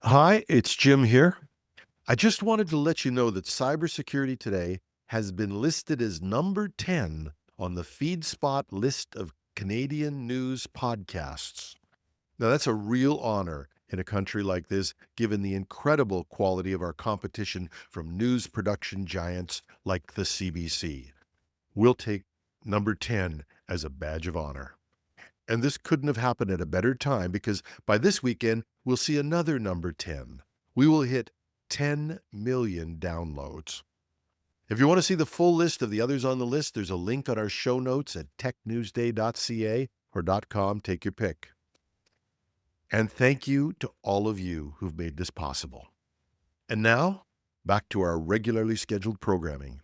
Hi, it's Jim here. I just wanted to let you know that Cybersecurity Today has been listed as number 10 on the FeedSpot list of Canadian news podcasts. Now, that's a real honor in a country like this, given the incredible quality of our competition from news production giants like the CBC. We'll take number 10 as a badge of honor. And this couldn't have happened at a better time because by this weekend, we'll see another number 10. We will hit 10 million downloads. If you want to see the full list of the others on the list, there's a link on our show notes at technewsday.ca or .com. Take your pick. And thank you to all of you who've made this possible. And now, back to our regularly scheduled programming.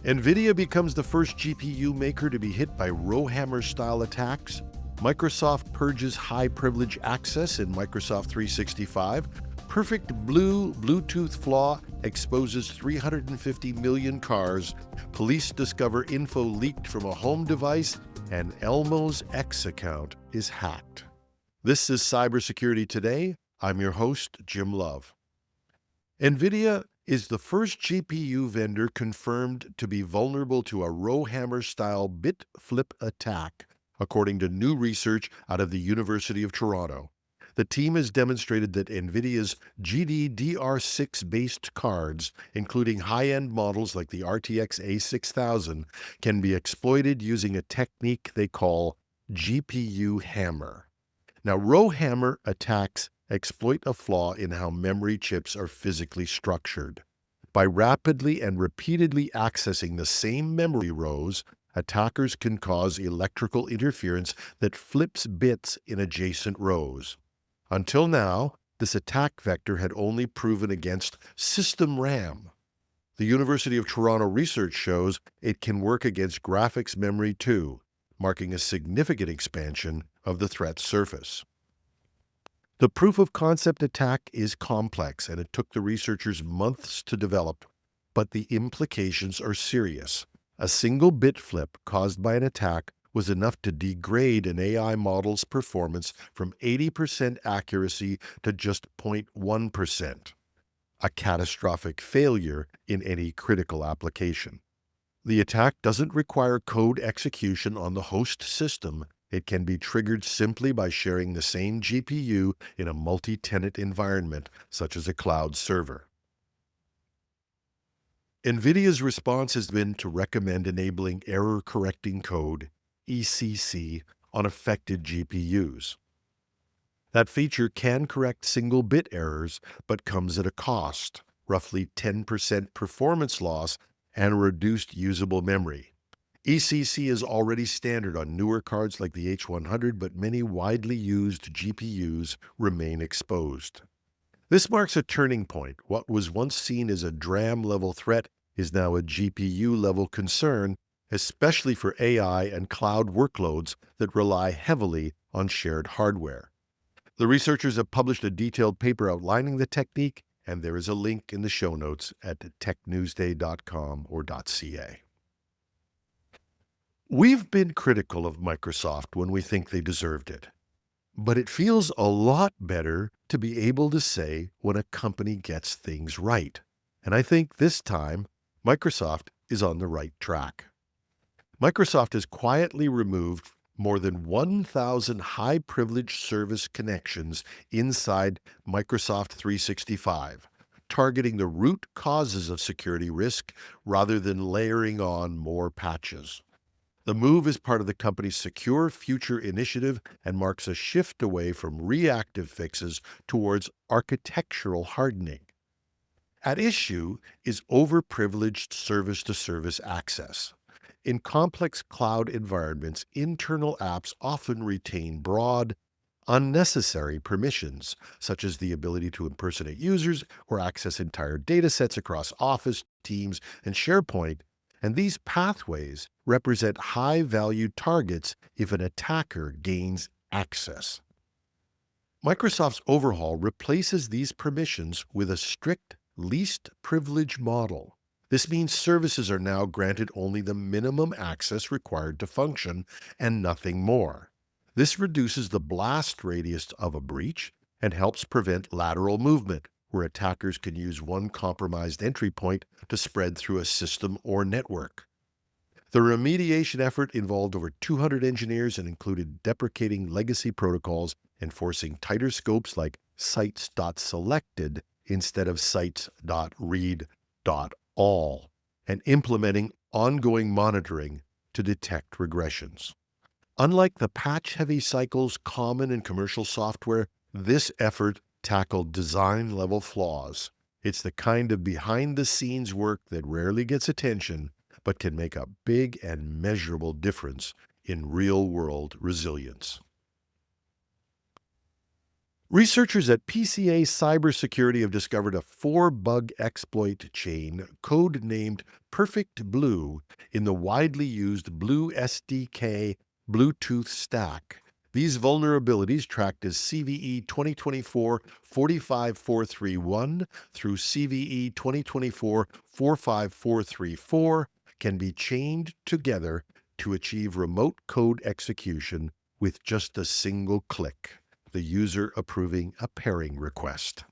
Nvidia becomes the first GPU maker to be hit by Rowhammer-style attacks. Microsoft purges high-privilege access in Microsoft 365. PerfektBlue Bluetooth Flaw exposes 350 million cars. Police discover info leaked from a home device. And Elmo's X account is hacked. This is Cybersecurity Today. I'm your host, Jim Love. Nvidia is the first GPU vendor confirmed to be vulnerable to a Rowhammer-style bit flip attack, according to new research out of the University of Toronto. The team has demonstrated that Nvidia's GDDR6-based cards, including high-end models like the RTX A6000, can be exploited using a technique they call GPU hammer. Now, Rowhammer attacks exploit a flaw in how memory chips are physically structured. By rapidly and repeatedly accessing the same memory rows, attackers can cause electrical interference that flips bits in adjacent rows. Until now, this attack vector had only proven against system RAM. The University of Toronto research shows it can work against graphics memory too, marking a significant expansion of the threat surface. The proof-of-concept attack is complex, and it took the researchers months to develop, but the implications are serious. A single bit flip caused by an attack was enough to degrade an AI model's performance from 80% accuracy to just 0.1%, a catastrophic failure in any critical application. The attack doesn't require code execution on the host system. It can be triggered simply by sharing the same GPU in a multi-tenant environment, such as a cloud server. NVIDIA's response has been to recommend enabling error-correcting code, ECC, on affected GPUs. That feature can correct single-bit errors, but comes at a cost, roughly 10% performance loss and reduced usable memory. ECC is already standard on newer cards like the H100, but many widely used GPUs remain exposed. This marks a turning point. What was once seen as a DRAM-level threat is now a GPU-level concern, especially for AI and cloud workloads that rely heavily on shared hardware. The researchers have published a detailed paper outlining the technique, and there is a link in the show notes at technewsday.com or .ca. We've been critical of Microsoft when we think they deserved it, but it feels a lot better to be able to say when a company gets things right. And I think this time, Microsoft is on the right track. Microsoft has quietly removed more than 1,000 high-privileged service connections inside Microsoft 365, targeting the root causes of security risk rather than layering on more patches. The move is part of the company's Secure Future initiative and marks a shift away from reactive fixes towards architectural hardening. At issue is overprivileged service-to-service access. In complex cloud environments, internal apps often retain broad, unnecessary permissions, such as the ability to impersonate users or access entire datasets across Office, Teams, and SharePoint. And these pathways represent high-value targets if an attacker gains access. Microsoft's Overhaul replaces these permissions with a strict least privilege model. This means services are now granted only the minimum access required to function and nothing more. This reduces the blast radius of a breach and helps prevent lateral movement, where attackers can use one compromised entry point to spread through a system or network. The remediation effort involved over 200 engineers and included deprecating legacy protocols, enforcing tighter scopes like sites.selected instead of sites.read.all, and implementing ongoing monitoring to detect regressions. Unlike the patch-heavy cycles common in commercial software, this effort tackled design-level flaws. It's the kind of behind-the-scenes work that rarely gets attention, but can make a big and measurable difference in real-world resilience. Researchers at PCA Cybersecurity have discovered a 4-bug exploit chain code-named PerfektBlue in the widely used Blue SDK Bluetooth stack. These vulnerabilities, tracked as CVE 2024-45431 through CVE 2024-45434, can be chained together to achieve remote code execution with just a single click, the user approving a pairing request.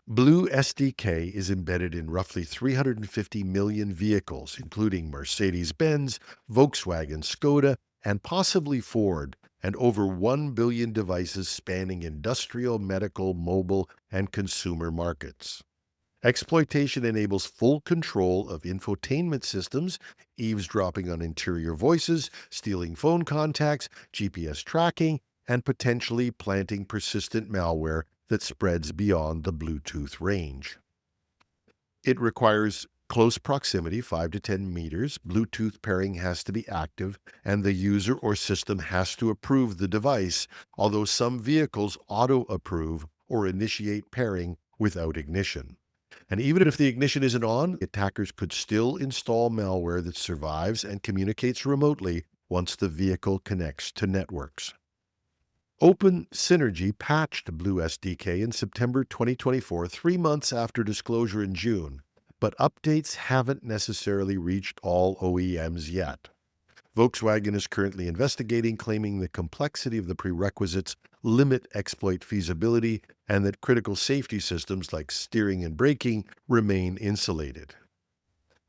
Blue SDK is embedded in roughly 350 million vehicles, including Mercedes-Benz, Volkswagen, Skoda, and possibly Ford, and over 1 billion devices spanning industrial, medical, mobile, and consumer markets. Exploitation enables full control of infotainment systems, eavesdropping on interior voices, stealing phone contacts, GPS tracking, and potentially planting persistent malware that spreads beyond the Bluetooth range. It requires close proximity, 5 to 10 meters. Bluetooth pairing has to be active, and the user or system has to approve the device, although some vehicles auto-approve or initiate pairing without ignition. And even if the ignition isn't on, attackers could still install malware that survives and communicates remotely once the vehicle connects to networks. Open Synergy patched Blue SDK in September 2024, 3 months after disclosure in June, but updates haven't necessarily reached all OEMs yet. Volkswagen is currently investigating, claiming the complexity of the prerequisites limit exploit feasibility and that critical safety systems like steering and braking remain insulated.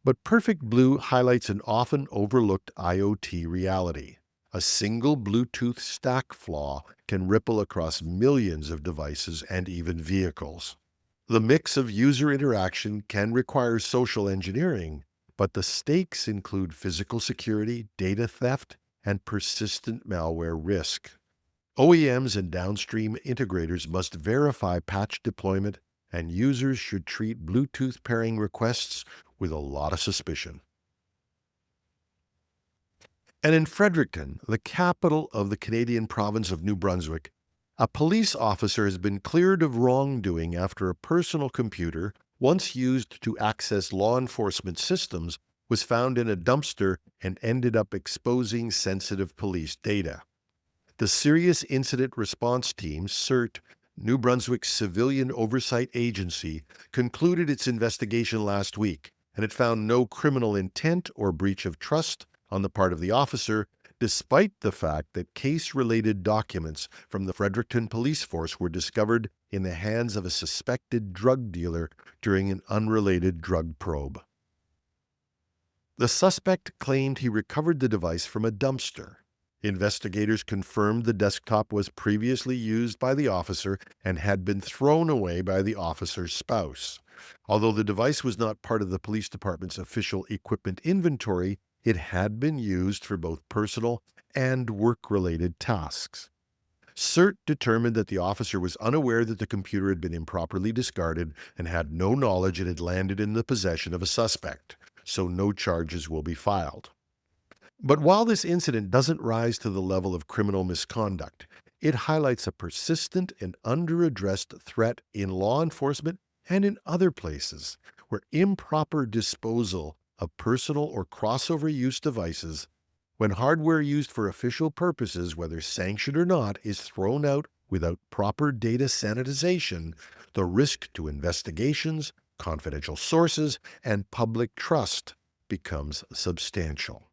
But PerfektBlue highlights an often overlooked IoT reality. A single Bluetooth stack flaw can ripple across millions of devices and even vehicles. The mix of user interaction can require social engineering, but the stakes include physical security, data theft, and persistent malware risk. OEMs and downstream integrators must verify patch deployment, and users should treat Bluetooth pairing requests with a lot of suspicion. And in Fredericton, the capital of the Canadian province of New Brunswick, a police officer has been cleared of wrongdoing after a personal computer, once used to access law enforcement systems, was found in a dumpster and ended up exposing sensitive police data. The Serious Incident Response Team, CERT, New Brunswick's civilian oversight agency, concluded its investigation last week, and it found no criminal intent or breach of trust on the part of the officer, despite the fact that case-related documents from the Fredericton Police Force were discovered in the hands of a suspected drug dealer during an unrelated drug probe. The suspect claimed he recovered the device from a dumpster. Investigators confirmed the desktop was previously used by the officer and had been thrown away by the officer's spouse. Although the device was not part of the police department's official equipment inventory, it had been used for both personal and work-related tasks. CERT determined that the officer was unaware that the computer had been improperly discarded and had no knowledge it had landed in the possession of a suspect, so no charges will be filed. But while this incident doesn't rise to the level of criminal misconduct, it highlights a persistent and under-addressed threat in law enforcement and in other places where improper disposal of personal or crossover use devices, when hardware used for official purposes, whether sanctioned or not, is thrown out without proper data sanitization, the risk to investigations, confidential sources, and public trust becomes substantial.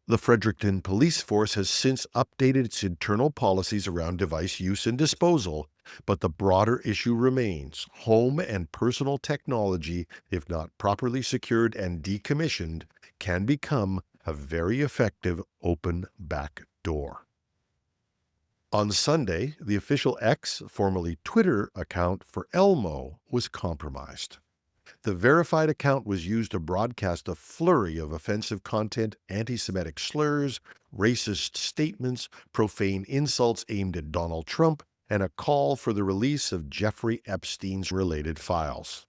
The Fredericton Police Force has since updated its internal policies around device use and disposal, but the broader issue remains. Home and personal technology, if not properly secured and decommissioned, can become a very effective open back door. On Sunday, the official X, formerly Twitter, account for Elmo was compromised. The verified account was used to broadcast a flurry of offensive content, anti-Semitic slurs, racist statements, profane insults aimed at Donald Trump, and a call for the release of Jeffrey Epstein's related files.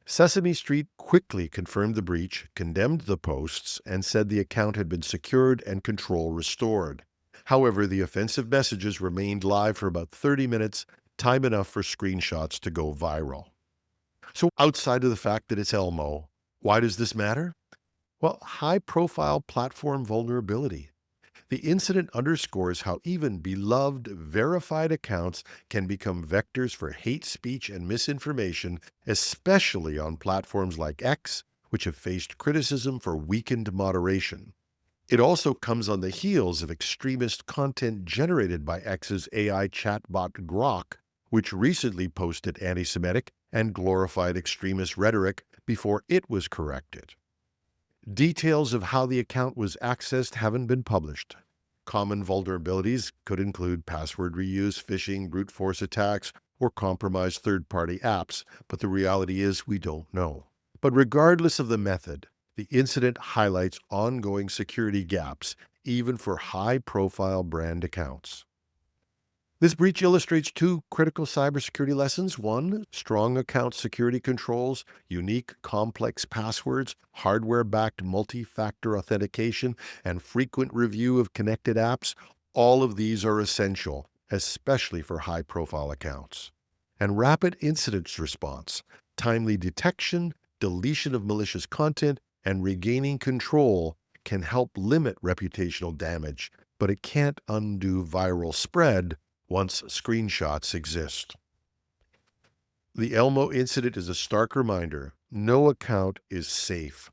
Sesame Street quickly confirmed the breach, condemned the posts, and said the account had been secured and control restored. However, the offensive messages remained live for about 30 minutes, time enough for screenshots to go viral. So outside of the fact that it's Elmo, why does this matter? Well, high-profile platform vulnerability. The incident underscores how even beloved, verified accounts can become vectors for hate speech and misinformation, especially on platforms like X, which have faced criticism for weakened moderation. It also comes on the heels of extremist content generated by X's AI chatbot Grok, which recently posted anti-Semitic and glorified extremist rhetoric before it was corrected. Details of how the account was accessed haven't been published. Common vulnerabilities could include password reuse, phishing, brute force attacks, or compromised third-party apps, but the reality is we don't know. But regardless of the method, the incident highlights ongoing security gaps, even for high-profile brand accounts. This breach illustrates two critical cybersecurity lessons. One, strong account security controls, unique complex passwords, hardware-backed multi-factor authentication, and frequent review of connected apps. All of these are essential, especially for high-profile accounts. And rapid incident response, timely detection, deletion of malicious content, and regaining control can help limit reputational damage, but it can't undo viral spread once screenshots exist. The Elmo incident is a stark reminder: no account is safe.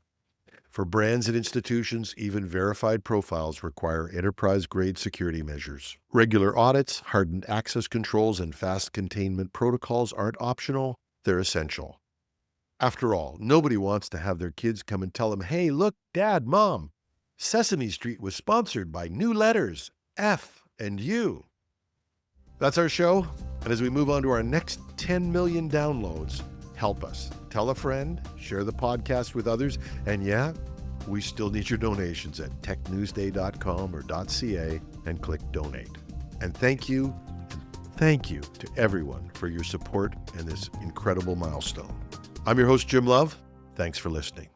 For brands and institutions, even verified profiles require enterprise-grade security measures. Regular audits, hardened access controls, and fast containment protocols aren't optional, they're essential. After all, nobody wants to have their kids come and tell them, "Hey, look, Dad, Mom, Sesame Street was sponsored by new letters, F and U." That's our show, and as we move on to our next 10 million downloads, help us. Tell a friend, share the podcast with others, and yeah, we still need your donations at technewsday.com or .ca and click donate. And thank you to everyone for your support in this incredible milestone. I'm your host, Jim Love. Thanks for listening.